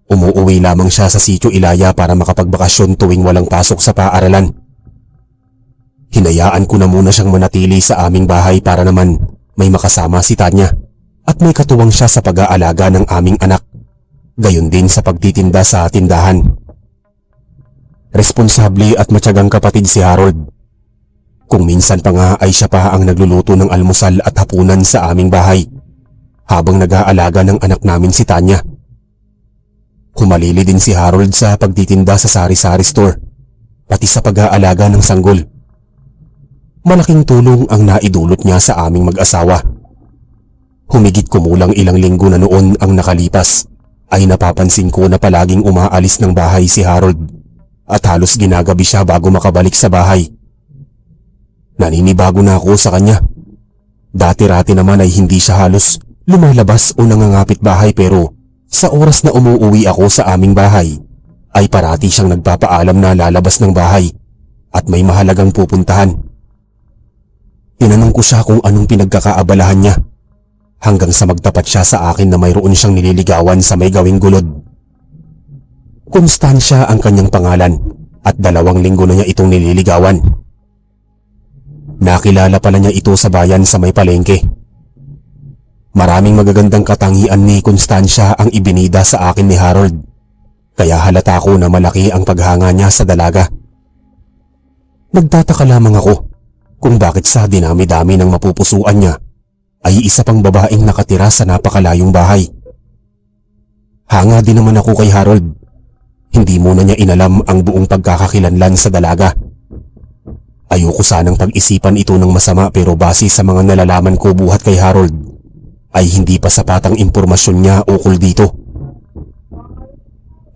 Umuuwi lamang siya sa Sitio Ilaya para makapagbakasyon tuwing walang pasok sa paaralan. Hinayaan ko na muna siyang manatili sa aming bahay para naman may makasama si Tanya at may katuwang siya sa pag-aalaga ng aming anak, gayon din sa pagtitinda sa tindahan. Responsable at matyagang kapatid si Harold. Kung minsan pa nga ay siya pa ang nagluluto ng almusal at hapunan sa aming bahay habang nag-aalaga ng anak namin si Tanya. Humalili din si Harold sa pagtitinda sa sari-sari store, pati sa pag-aalaga ng sanggol. Malaking tulong ang naidulot niya sa aming mag-asawa. Humigit kumulang ilang linggo na noon ang nakalipas ay napapansin ko na palaging umaalis ng bahay si Harold at halos ginagabi siya bago makabalik sa bahay. Naninibago na ako sa kanya. Dati-rati naman ay hindi siya halos lumalabas o nangangapit bahay, pero sa oras na umuuwi ako sa aming bahay ay parati siyang nagpapaalam na lalabas ng bahay at may mahalagang pupuntahan. Tinanong ko siya kung anong pinagkakaabalahan niya hanggang sa magtapat siya sa akin na mayroon siyang nililigawan sa may gawing gulod. Konstansya ang kanyang pangalan at 2 linggo na niya itong nililigawan. Nakilala pala niya ito sa bayan sa may palengke. Maraming magagandang katangian ni Konstansya ang ibinida sa akin ni Harold, kaya halata ko na malaki ang paghanga niya sa dalaga. Nagtataka lamang ako kung bakit sa dinami-dami ng mapupusuan niya ay isa pang babaeng nakatira sa napakalayong bahay. Hanga din naman ako kay Harold. Hindi muna niya inalam ang buong pagkakakilanlan sa dalaga. Ayoko sanang pag-isipan ito ng masama, pero base sa mga nalalaman ko buhat kay Harold ay hindi pa sapat ang impormasyon niya ukol dito.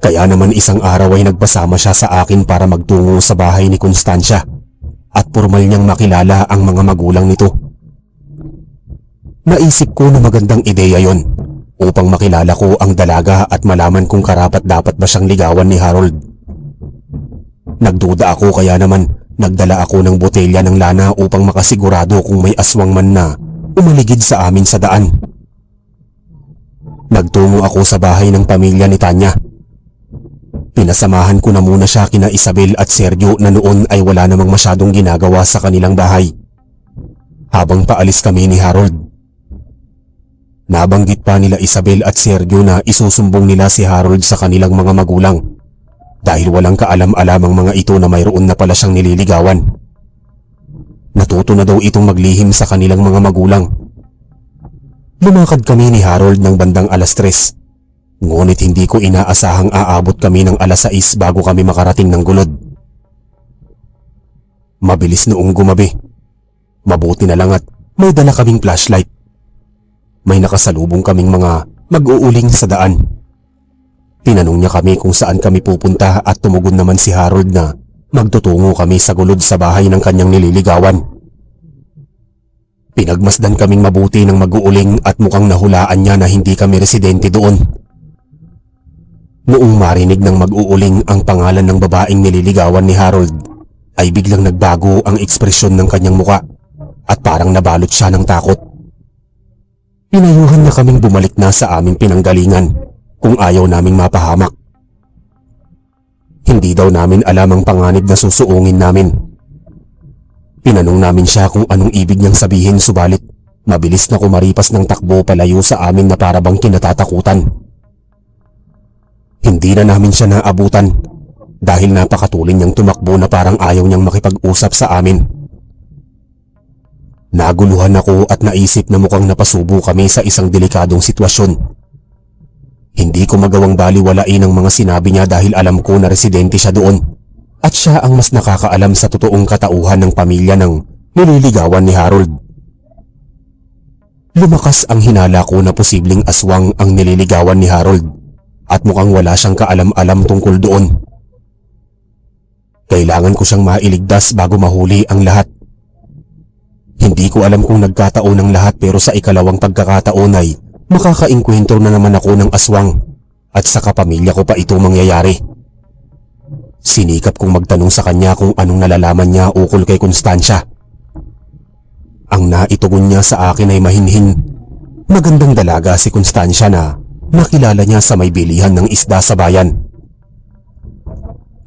Kaya naman isang araw ay nagpasama siya sa akin para magtungo sa bahay ni Konstansya at formal niyang makilala ang mga magulang nito. Naisip ko na magandang ideya yon upang makilala ko ang dalaga at malaman kung karapat-dapat ba siyang ligawan ni Harold. Nagduda ako, kaya naman nagdala ako ng botelya ng lana upang makasigurado kung may aswang man na umaligid sa amin sa daan. Nagtungo ako sa bahay ng pamilya ni Tanya. Pinasamahan ko na muna siya kina Isabel at Sergio na noon ay wala namang masyadong ginagawa sa kanilang bahay. Habang paalis kami ni Harold, nabanggit pa nila Isabel at Sergio na isusumbong nila si Harold sa kanilang mga magulang dahil walang kaalam-alam ang mga ito na mayroon na pala siyang nililigawan. Natuto na daw itong maglihim sa kanilang mga magulang. Lumakad kami ni Harold ng bandang alas 3, ngunit hindi ko inaasahang aabot kami ng alas 6 bago kami makarating ng Gulod. Mabilis noong gumabi. Mabuti na lang at may dala kaming flashlight. May nakasalubong kaming mga mag-uuling sa daan. Tinanong niya kami kung saan kami pupunta at tumugon naman si Harold na magtutungo kami sa Gulod sa bahay ng kanyang nililigawan. Pinagmasdan kaming mabuti ng mag-uuling at mukhang nahulaan niya na hindi kami residente doon. Noong marinig ng mag-uuling ang pangalan ng babaeng nililigawan ni Harold, ay biglang nagbago ang ekspresyon ng kanyang muka at parang nabalot siya ng takot. Pinayuhan niya kaming bumalik na sa aming pinanggalingan kung ayaw naming mapahamak. Hindi daw namin alam ang panganib na susuungin namin. Tinanong namin siya kung anong ibig niyang sabihin subalit mabilis na kumaripas ng takbo palayo sa amin na para bang kinatatakutan. Hindi na namin siya naabutan dahil napakatuloy niyang tumakbo na parang ayaw niyang makipag-usap sa amin. Naguluhan ako at naisip na mukhang napasubo kami sa isang delikadong sitwasyon. Hindi ko magawang baliwalain ang mga sinabi niya dahil alam ko na residente siya doon. At siya ang mas nakakaalam sa totoong katauhan ng pamilya ng nililigawan ni Harold. Lumakas ang hinala ko na posibleng aswang ang nililigawan ni Harold at mukhang wala siyang kaalam-alam tungkol doon. Kailangan ko siyang mailigtas bago mahuli ang lahat. Hindi ko alam kung nagkataon ang lahat pero sa ikalawang pagkakataon ay makakainkwentro na naman ako ng aswang at sa kapamilya ko pa ito mangyayari. Sinikap kong magtanong sa kanya kung anong nalalaman niya ukol kay Constancia. Ang naitugon niya sa akin ay mahinhin. Magandang dalaga si Constancia na nakilala niya sa may bilihan ng isda sa bayan.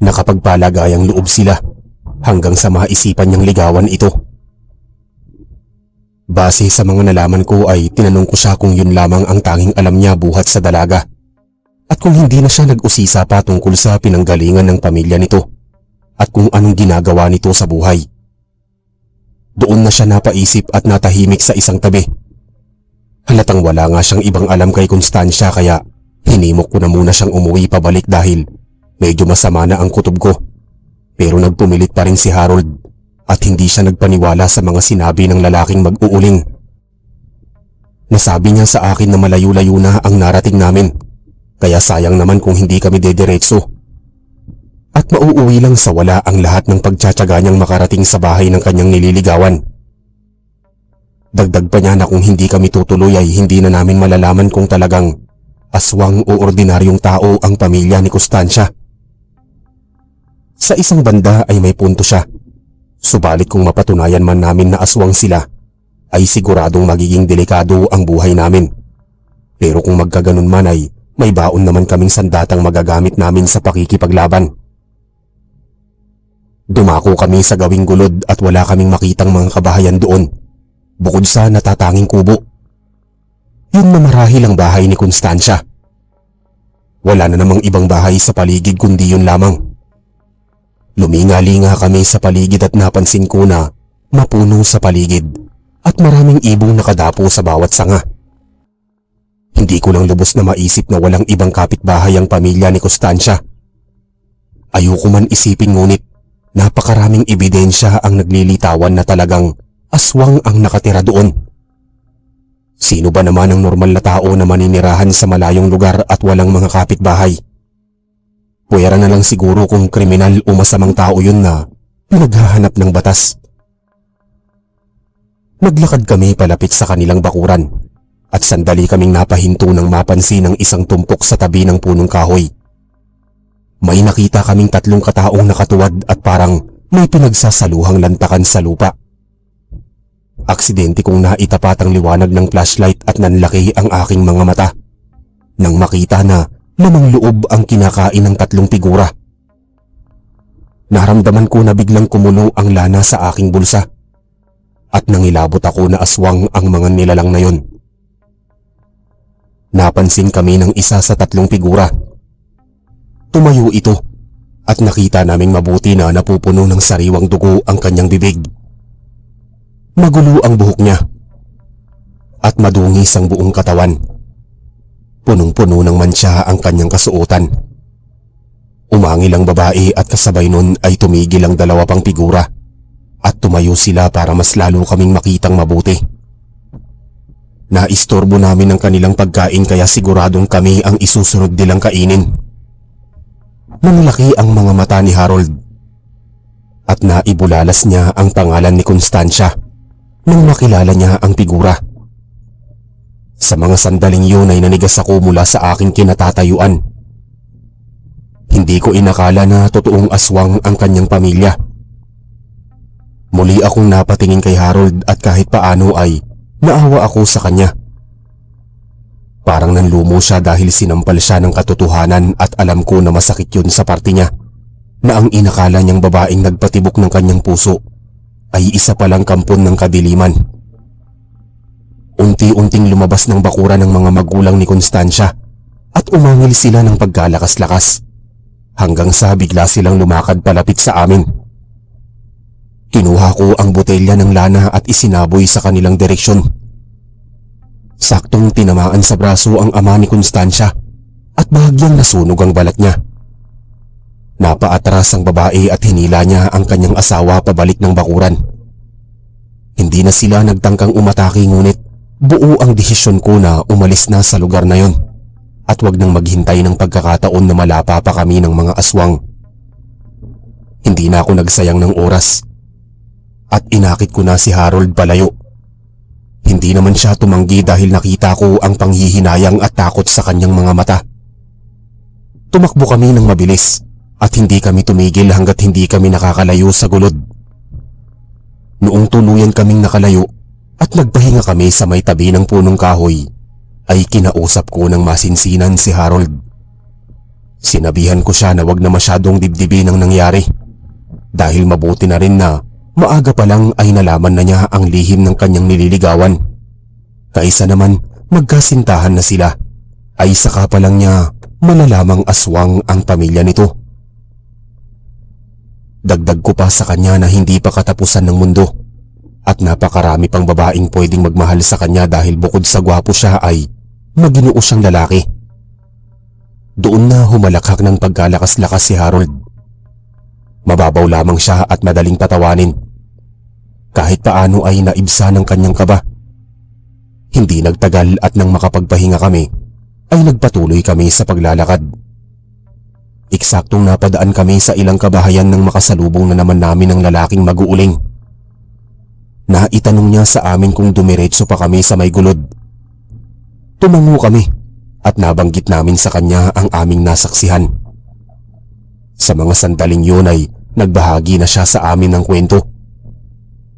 Nakapagpalagayang loob sila hanggang sa maisipan niyang ligawan ito. Base sa mga nalaman ko ay tinanong ko siya kung yun lamang ang tanging alam niya buhat sa dalaga. At kung hindi na siya nag-usisa pa tungkol sa pinanggalingan ng pamilya nito at kung anong ginagawa nito sa buhay. Doon na siya napaisip at natahimik sa isang tabi. Halatang wala nga siyang ibang alam kay Constancia kaya hinimok ko na muna siyang umuwi pabalik dahil medyo masama na ang kutob ko. Pero nagpumilit pa rin si Harold at hindi siya nagpaniwala sa mga sinabi ng lalaking mag-uuling. Nasabi niya sa akin na malayo-layo na ang narating namin. Kaya sayang naman kung hindi kami dediretso. At mauuwi lang sa wala ang lahat ng pagtsatsaga niyang makarating sa bahay ng kanyang nililigawan. Dagdag pa niya na kung hindi kami tutuloy ay hindi na namin malalaman kung talagang aswang o ordinaryong tao ang pamilya ni Constancia. Sa isang banda ay may punto siya. Subalit kung mapatunayan man namin na aswang sila, ay siguradong magiging delikado ang buhay namin. Pero kung magkaganon man ay may baon naman kaming sandatang magagamit namin sa pakikipaglaban. Dumako kami sa gawing Gulod at wala kaming makitang mga kabahayan doon, bukod sa natatanging kubo. Yun na marahil ang bahay ni Constancia. Wala na namang ibang bahay sa paligid kundi yun lamang. Luminga-linga kami sa paligid at napansin ko na mapuno sa paligid at maraming ibong nakadapo sa bawat sanga. Hindi ko lang lubos na maisip na walang ibang kapitbahay ang pamilya ni Constancia. Ayoko man isipin ngunit napakaraming ebidensya ang naglilitawan na talagang aswang ang nakatira doon. Sino ba naman ang normal na tao na maninirahan sa malayong lugar at walang mga kapitbahay? Pwera na lang siguro kung kriminal o masamang tao yun na pinaghahanap ng batas. Naglakad kami palapit sa kanilang bakuran. At sandali kaming napahinto nang mapansin ang isang tumpok sa tabi ng punong kahoy. May nakita kaming tatlong kataong nakatuwad at parang may pinagsasaluhang lantakan sa lupa. Aksidente kong naitapat ang liwanag ng flashlight at nanlaki ang aking mga mata. nang makita na lamang loob ang kinakain ng 3 figura. Naramdaman ko na biglang kumulo ang lana sa aking bulsa at nangilabot ako na aswang ang mga nilalang na yon. Napansin kami ng isa sa 3 figura. Tumayo ito at nakita naming mabuti na napupuno ng sariwang dugo ang kanyang bibig. Magulo ang buhok niya at madungis ang buong katawan. Punong-puno ng mantsa ang kanyang kasuotan. Umangil ang babae at kasabay nun ay tumigil ang 2 pang figura at tumayo sila para mas lalo kaming makitang mabuti. Naistorbo namin ang kanilang pagkain kaya siguradong kami ang isusunod nilang kainin. Nanlaki ang mga mata ni Harold at naibulalas niya ang pangalan ni Constancia nang makilala niya ang figura. Sa mga sandaling yun ay nanigas ako mula sa aking kinatatayuan. Hindi ko inakala na totoong aswang ang kanyang pamilya. Muli akong napatingin kay Harold at kahit paano ay naawa ako sa kanya. Parang nanlumo siya dahil sinampal siya ng katotohanan at alam ko na masakit yun sa parte niya na ang inakala niyang babaeng nagpatibok ng kanyang puso ay isa palang kampon ng kadiliman. Unti-unting lumabas ng bakura ng mga magulang ni Constancia at umangil sila ng pagkalakas-lakas hanggang sa bigla silang lumakad palapit sa amin. Kinuha ko ang botelya ng lana at isinaboy sa kanilang direksyon. Saktong tinamaan sa braso ang ama ni Constancia at bahagyang nasunog ang balat niya. Napaatras ang babae at hinila niya ang kanyang asawa pabalik ng bakuran. Hindi na sila nagtangkang umatake ngunit buo ang desisyon ko na umalis na sa lugar na yon at wag nang maghintay ng pagkakataon na malapa pa kami ng mga aswang. Hindi na ako nagsayang ng oras at inakit ko na si Harold palayo. Hindi naman siya tumanggi dahil nakita ko ang panghihinayang at takot sa kanyang mga mata. Tumakbo kami ng mabilis at hindi kami tumigil hanggat hindi kami nakakalayo sa gulod. Noong tuluyan kaming nakalayo at nagpahinga kami sa may tabi ng punong kahoy, ay kinausap ko ng masinsinan si Harold. Sinabihan ko siya na wag na masyadong dibdibin ang nangyari dahil mabuti na rin na maaga pa lang ay nalaman na niya ang lihim ng kanyang nililigawan. Kaysa naman magkasintahan na sila ay saka pa lang niya malalamang aswang ang pamilya nito. Dagdag ko pa sa kanya na hindi pa katapusan ng mundo at napakarami pang babaeng pwedeng magmahal sa kanya dahil bukod sa gwapo siya ay maginoo siyang lalaki. Doon na humalakhak ng pagkalakas-lakas si Harold. Mababaw lamang siya at madaling patawanin. Kahit paano ay naibsa ng kanyang kaba. Hindi nagtagal at nang makapagpahinga kami ay nagpatuloy kami sa paglalakad. Eksaktong napadaan kami sa ilang kabahayan nang makasalubong na naman namin ang lalaking mag-uuling. Naitanong niya sa amin kung dumiretso pa kami sa may gulod. Tumango kami at nabanggit namin sa kanya ang aming nasaksihan. Sa mga sandaling yun ay nagbahagi na siya sa amin ng kwento.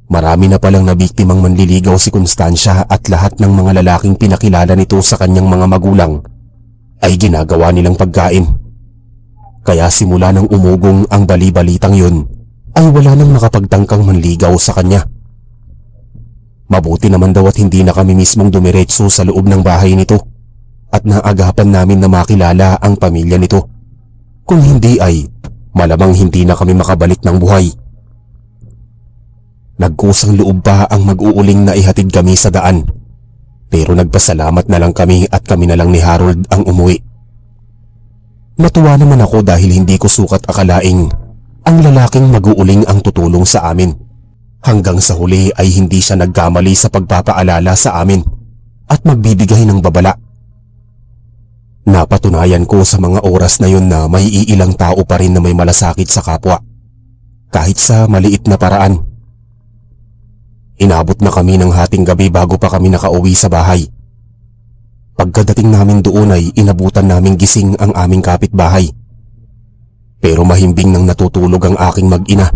Marami na palang nabiktimang manliligaw si Constancia at lahat ng mga lalaking pinakilala nito sa kanyang mga magulang ay ginagawa nilang pagkain. Kaya simula nang umugong ang bali-balitang yun ay wala nang makapagtangkang manligaw sa kanya. Mabuti naman daw at hindi na kami mismong dumiretso sa loob ng bahay nito at naagapan namin na makilala ang pamilya nito. Kung hindi ay malamang hindi na kami makabalik ng buhay. Nagkusang loob pa ang mag-uuling na ihatid kami sa daan, pero nagpasalamat na lang kami at kami na lang ni Harold ang umuwi. Natuwa naman ako dahil hindi ko sukat akalaing ang lalaking mag-uuling ang tutulong sa amin. Hanggang sa huli ay hindi siya nagkamali sa pagpapaalala sa amin at magbibigay ng babala. Napatunayan ko sa mga oras na yun na may iilang tao pa rin na may malasakit sa kapwa, kahit sa maliit na paraan. Inabot na kami ng hating gabi bago pa kami nakauwi sa bahay. Pagkadating namin doon ay inabutan naming gising ang aming kapitbahay. Pero mahimbing nang natutulog ang aking mag-ina.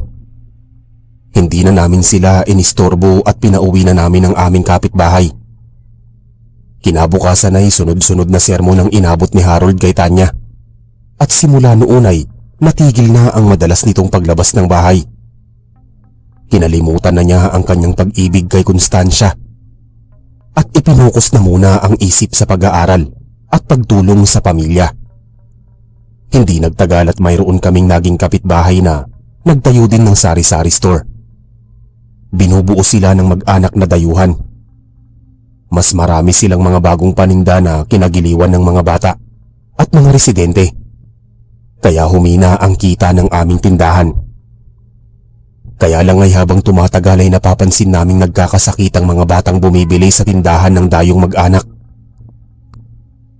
Hindi na namin sila inistorbo at pinauwi na namin ang aming kapitbahay. Kinabukasan ay sunod-sunod na sermon ang inabot ni Harold kay Tanya. At simula noon ay natigil na ang madalas nitong paglabas ng bahay. Kinalimutan na niya ang kanyang pag-ibig kay Constancia. At ipinukos na muna ang isip sa pag-aaral at pagtulong sa pamilya. Hindi nagtagal at mayroon kaming naging kapitbahay na nagtayo din ng sari-sari store. Binubuo sila ng mag-anak na dayuhan. Mas marami silang mga bagong paninda na kinagiliwan ng mga bata at mga residente. Kaya humina ang kita ng aming tindahan. Kaya lang ay habang tumatagal ay napapansin naming nagkakasakit ang mga batang bumibili sa tindahan ng dayong mag-anak.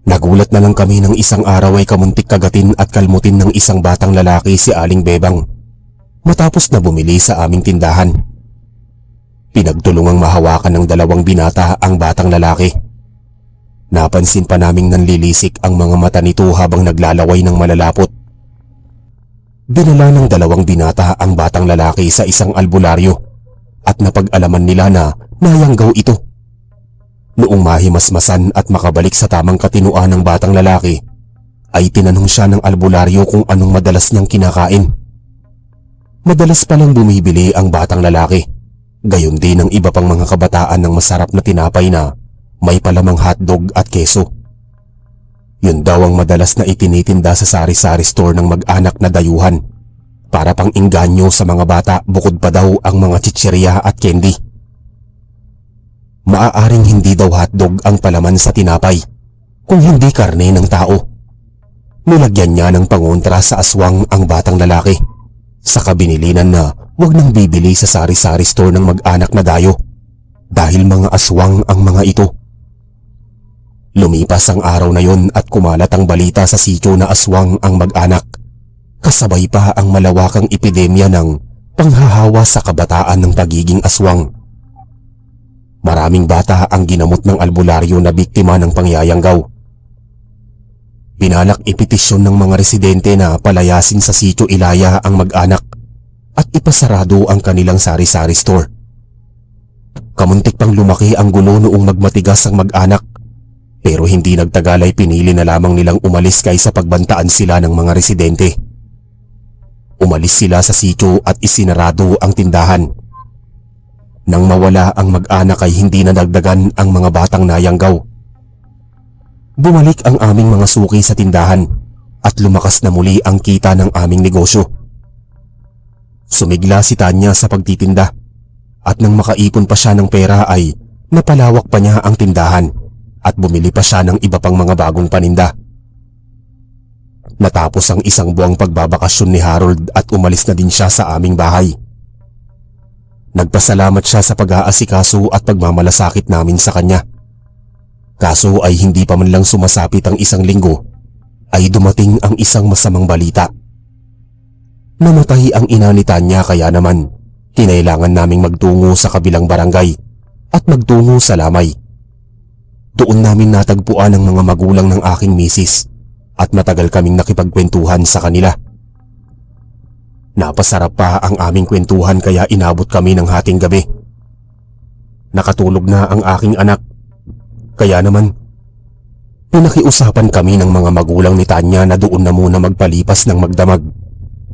Nagulat na lang kami ng isang araw ay kamuntik kagatin at kalmutin ng isang batang lalaki si Aling Bebang matapos na bumili sa aming tindahan. Pinagtulungang mahawakan ng dalawang binata ang batang lalaki. Napansin pa naming nanlilisik ang mga mata nito habang naglalaway ng malalapot. Dinala ng dalawang binata ang batang lalaki sa isang albularyo at napag-alaman nila na nayanggaw ito. Noong mahimasmasan at makabalik sa tamang katinuan ng batang lalaki, ay tinanong siya ng albularyo kung anong madalas niyang kinakain. Madalas palang bumibili ang batang lalaki, gayon din ang iba pang mga kabataan ng masarap na tinapay na may palamang hotdog at keso. Yun daw ang madalas na itinitinda sa sari-sari store ng mag-anak na dayuhan para pang inganyo sa mga bata, bukod pa daw ang mga chichirya at candy. Maaaring hindi daw hotdog ang palaman sa tinapay, kung hindi karne ng tao. Nilagyan niya ng pangontra sa aswang ang batang lalaki, saka binilinan na wag nang bibili sa sari-sari store ng mag-anak na dayo dahil mga aswang ang mga ito. Lumipas ang araw na yon at kumalat ang balita sa sityo na aswang ang mag-anak, kasabay pa ang malawakang epidemya ng panghahawa sa kabataan ng pagiging aswang. Maraming bata ang ginamot ng albularyo na biktima ng pangyayanggaw. Pinalak ipetisyon ng mga residente na palayasin sa sitio Ilaya ang mag-anak at ipasarado ang kanilang sari-sari store. Kamuntik pang lumaki ang gulo noong magmatigas ang mag-anak, pero hindi nagtagal ay pinili na lamang nilang umalis kaysa pagbantaan sila ng mga residente. Umalis sila sa sitio at isinarado ang tindahan. Nang mawala ang mag-anak ay hindi na dagdagan ang mga batang nayanggaw. Bumalik ang aming mga suki sa tindahan at lumakas na muli ang kita ng aming negosyo. Sumigla si Tanya sa pagtitinda at nang makaipon pa siya ng pera ay napalawak pa niya ang tindahan at bumili pa siya ng iba pang mga bagong paninda. Natapos ang isang buwang pagbabakasyon ni Harold at umalis na din siya sa aming bahay. Nagpasalamat siya sa pag-aasikaso at pagmamalasakit namin sa kanya. Kaso ay hindi pa man lang sumasapit ang isang linggo ay dumating ang isang masamang balita. Namatay ang ina ni Tanya, kaya naman kinailangan naming magtungo sa kabilang barangay at magtungo sa Lamay. Doon namin natagpuan ang mga magulang ng aking misis at matagal kaming nakipagkwentuhan sa kanila. Napasarap pa ang aming kwentuhan kaya inabot kami ng hating gabi. Nakatulog na ang aking anak, kaya naman pinakiusapan kami ng mga magulang ni Tanya na doon na muna magpalipas ng magdamag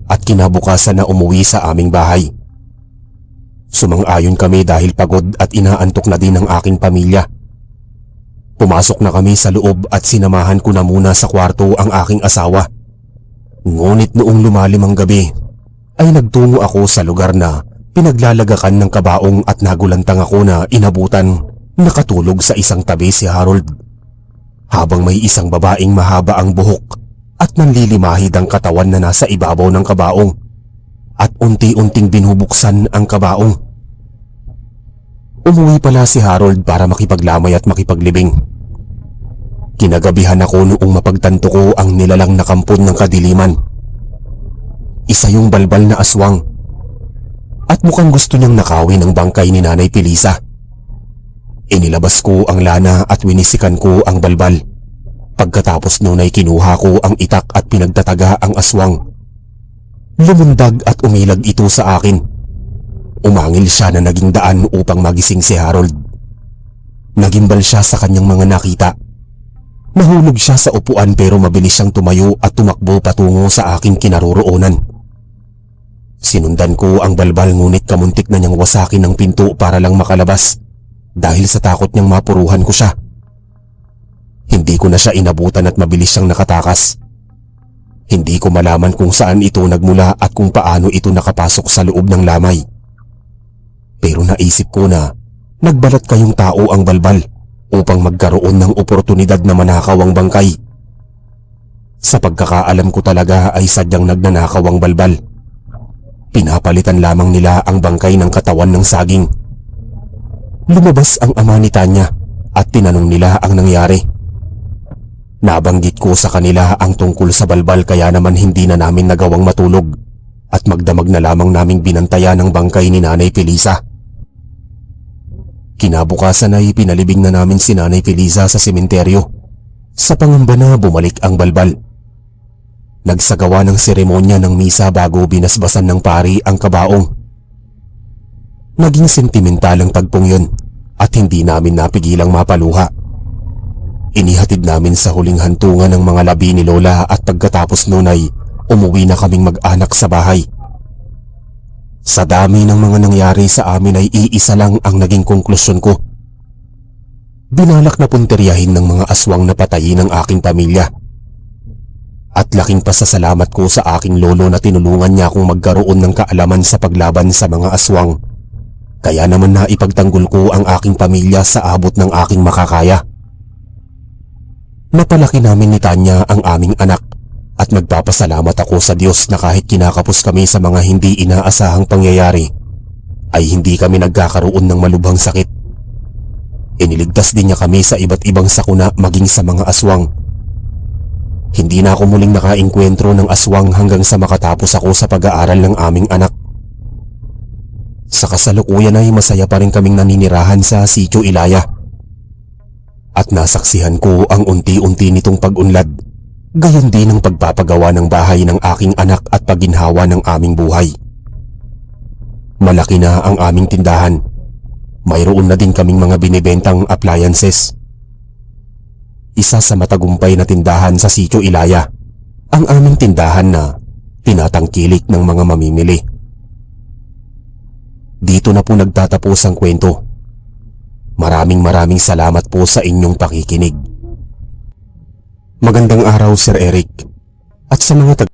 at kinabukasan na umuwi sa aming bahay. Sumang-ayon kami dahil pagod at inaantok na din ang aking pamilya. Pumasok na kami sa loob at sinamahan ko na muna sa kwarto ang aking asawa. Ngunit noong lumalim ang gabi ay nagtungo ako sa lugar na pinaglalagakan ng kabaong at nagulantang ako na inabutan nakatulog sa isang tabi si Harold, habang may isang babaeng mahaba ang buhok at nanlilimahid ang katawan na nasa ibabaw ng kabaong at unti-unting binubuksan ang kabaong. Umuwi pala si Harold para makipaglamay at makipaglibing. Kinagabihan ako noong mapagtanto ko ang nilalang na kampon ng kadiliman. Isa yung balbal na aswang at mukhang gusto niyang nakawin ang bangkay ni Nanay Pilisa. Inilabas ko ang lana at winisikan ko ang balbal. Pagkatapos noon ay kinuha ko ang itak at pinagtataga ang aswang. Lumundag at umilag ito sa akin. Umangil siya na naging daan upang magising si Harold. Nagimbal siya sa kanyang mga nakita. Nahulog siya sa upuan pero mabilis siyang tumayo at tumakbo patungo sa aking kinaroroonan. Sinundan ko ang balbal ngunit kamuntik na niyang wasakin ang pinto para lang makalabas dahil sa takot niyang mapuruhan ko siya. Hindi ko na siya inabutan at mabilis siyang nakatakas. Hindi ko malaman kung saan ito nagmula at kung paano ito nakapasok sa loob ng lamay. Pero naisip ko na nagbalat kayong tao ang balbal upang magkaroon ng oportunidad na manakaw ang bangkay. Sa pagkakaalam ko talaga ay sadyang nagnanakaw ang balbal. Pinapalitan lamang nila ang bangkay ng katawan ng saging. Lumabas ang ama ni Tanya at tinanong nila ang nangyari. Nabanggit ko sa kanila ang tungkol sa balbal kaya naman hindi na namin nagawang matulog at magdamag na lamang naming binantayan ang bangkay ni Nanay Felisa. Kinabukasan ay pinalibing na namin si Nanay Felisa sa sementeryo sa pangamba na bumalik ang balbal. Nagsagawa ng seremonya ng misa bago binasbasan ng pari ang kabaong. Naging sentimental ang tagpong yun at hindi namin napigilang mapaluha. Inihatid namin sa huling hantungan ng mga labi ni Lola at pagkatapos nun ay umuwi na kaming mag-anak sa bahay. Sa dami ng mga nangyari sa amin ay iisa lang ang naging konklusyon ko. Binalak na punteryahin ng mga aswang na patayin ng aking pamilya. At laking pasasalamat ko sa aking lolo na tinulungan niya akong magkaroon ng kaalaman sa paglaban sa mga aswang. Kaya naman naipagtanggol ko ang aking pamilya sa abot ng aking makakaya. Napalaki namin ni Tanya ang aming anak. At magpapasalamat ako sa Diyos na kahit kinakapos kami sa mga hindi inaasahang pangyayari, ay hindi kami nagkakaroon ng malubhang sakit. Iniligtas din niya kami sa iba't ibang sakuna maging sa mga aswang. Hindi na ako muling nakaengkwentro ng aswang hanggang sa makatapos ako sa pag-aaral ng aming anak. Sa kasalukuyan ay masaya pa rin kaming naninirahan sa Sitio Ilaya. At nasaksihan ko ang unti-unti nitong pag-unlad. Gayon din ang pagpapagawa ng bahay ng aking anak at pagginhawa ng aming buhay. Malaki na ang aming tindahan. Mayroon na din kaming mga binibentang appliances. Isa sa matagumpay na tindahan sa Sitio Ilaya, ang aming tindahan na tinatangkilik ng mga mamimili. Dito na po nagtatapos ang kwento. Maraming salamat po sa inyong pakikinig. Magandang araw, Sir Eric, at sa mga